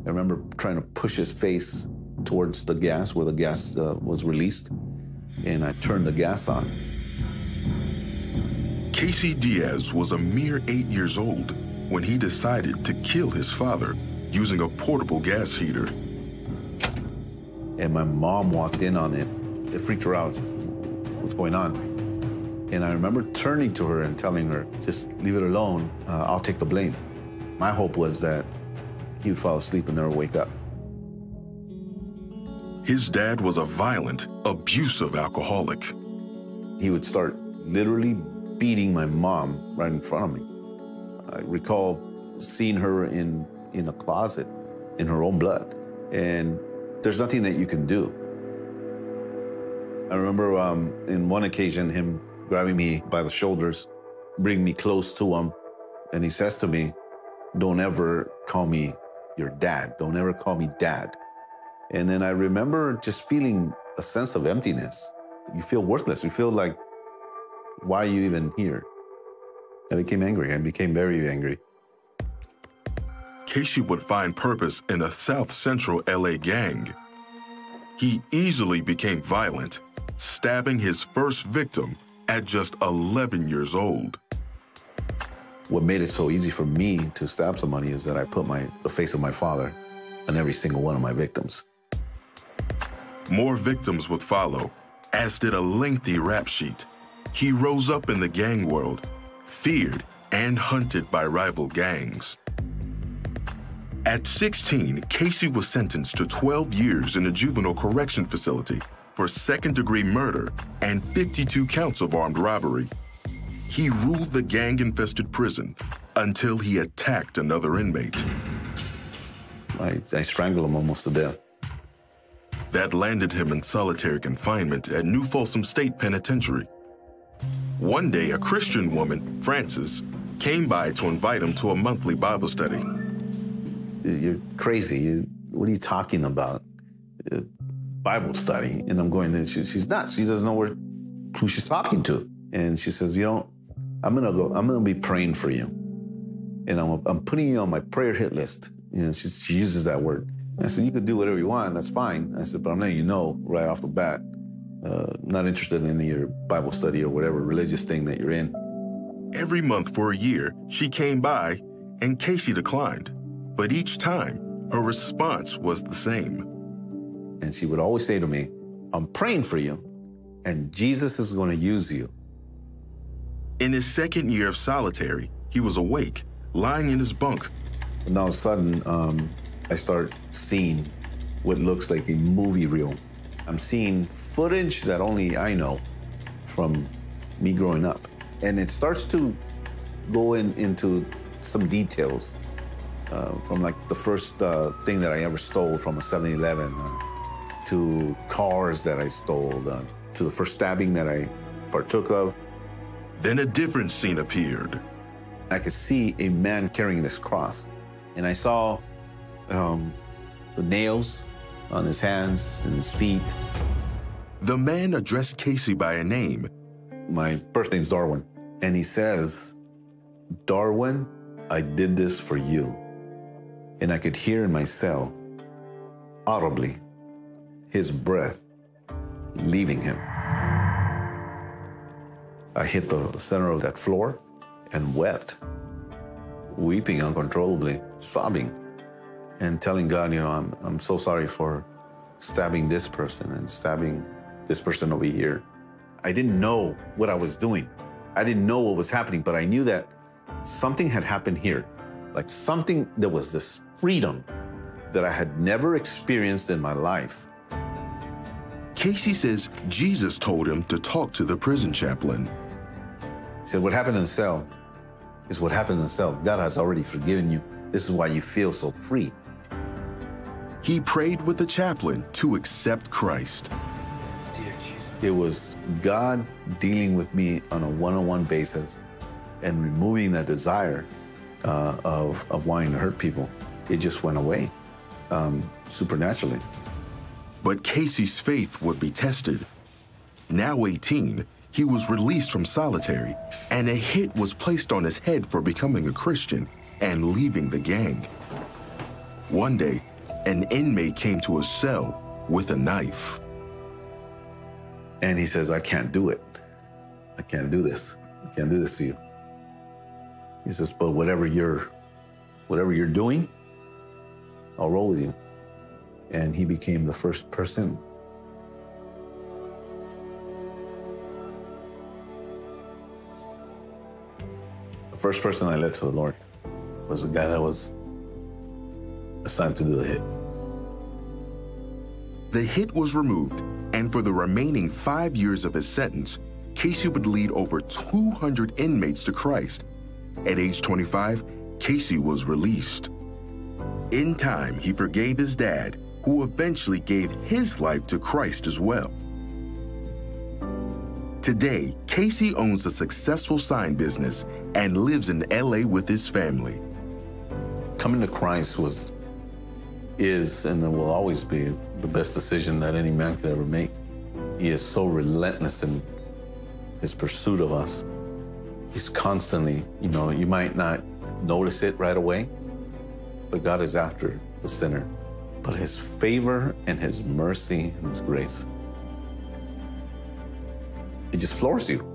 I remember trying to push his face towards the gas where the gas was released, and I turned the gas on. Casey Diaz was a mere 8 years old when he decided to kill his father using a portable gas heater. And my mom walked in on it. It freaked her out. What's going on? And I remember turning to her and telling her, just leave it alone. I'll take the blame. My hope was that he would fall asleep and never wake up. His dad was a violent, abusive alcoholic. He would start literally beating my mom right in front of me. I recall seeing her in a closet in her own blood, and there's nothing that you can do. I remember in one occasion him grabbing me by the shoulders, bringing me close to him, and he says to me, "Don't ever call me your dad. Don't ever call me dad." And then I remember just feeling a sense of emptiness. You feel worthless. You feel like, why are you even here? I became angry. I became very angry. Casey would find purpose in a South Central LA gang. He easily became violent, stabbing his first victim at just 11 years old. What made it so easy for me to stab somebody is that I put the face of my father on every single one of my victims. More victims would follow, as did a lengthy rap sheet. He rose up in the gang world, feared and hunted by rival gangs. At 16, Casey was sentenced to 12 years in a juvenile correction facility for second-degree murder and 52 counts of armed robbery. He ruled the gang-infested prison until he attacked another inmate. I strangled him almost to death. That landed him in solitary confinement at New Folsom State Penitentiary. One day, a Christian woman, Frances, came by to invite him to a monthly Bible study. You're crazy. What are you talking about? Bible study. And I'm going, she's nuts. She doesn't know who she's talking to. And she says, I'm gonna be praying for you. And I'm putting you on my prayer hit list. She uses that word. I said, you could do whatever you want, that's fine. I said, but I'm letting you know right off the bat, not interested in your Bible study or whatever religious thing that you're in. Every month for a year, she came by and Casey declined. But each time, her response was the same. And she would always say to me, I'm praying for you, and Jesus is going to use you. In his second year of solitary, he was awake, lying in his bunk. And all of a sudden, I start seeing what looks like a movie reel. I'm seeing footage that only I know from me growing up. And it starts to go into some details. From like the first thing that I ever stole from a 7-Eleven, to cars that I stole, to the first stabbing that I partook of. Then a different scene appeared. I could see a man carrying this cross, and I saw the nails on his hands and his feet. The man addressed Casey by a name. My birth name's Darwin, and he says, Darwin, I did this for you. And I could hear in my cell, audibly, his breath leaving him. I hit the center of that floor and wept, weeping uncontrollably, sobbing, and telling God, I'm so sorry for stabbing this person and stabbing this person over here. I didn't know what I was doing. I didn't know what was happening, but I knew that something had happened here. Like something, there was this freedom that I had never experienced in my life. Casey says Jesus told him to talk to the prison chaplain. He said, what happened in the cell is what happened in the cell. God has already forgiven you. This is why you feel so free. He prayed with the chaplain to accept Christ. It was God dealing with me on a one-on-one basis and removing that desire of wanting to hurt people. It just went away supernaturally. But Casey's faith would be tested. Now 18, he was released from solitary, and a hit was placed on his head for becoming a Christian and leaving the gang. One day, an inmate came to his cell with a knife. And he says, I can't do it. I can't do this. I can't do this to you. He says, but whatever you're doing, I'll roll with you. And he became the first person. The first person I led to the Lord was the guy that was assigned to do the hit. The hit was removed, and for the remaining 5 years of his sentence, Casey would lead over 200 inmates to Christ. At age 25, Casey was released. In time, he forgave his dad, who eventually gave his life to Christ as well. Today, Casey owns a successful sign business and lives in LA with his family. Coming to Christ is and will always be the best decision that any man could ever make. He is so relentless in his pursuit of us. He's constantly, you might not notice it right away, but God is after the sinner. But his favor and his mercy and his grace, it just floors you.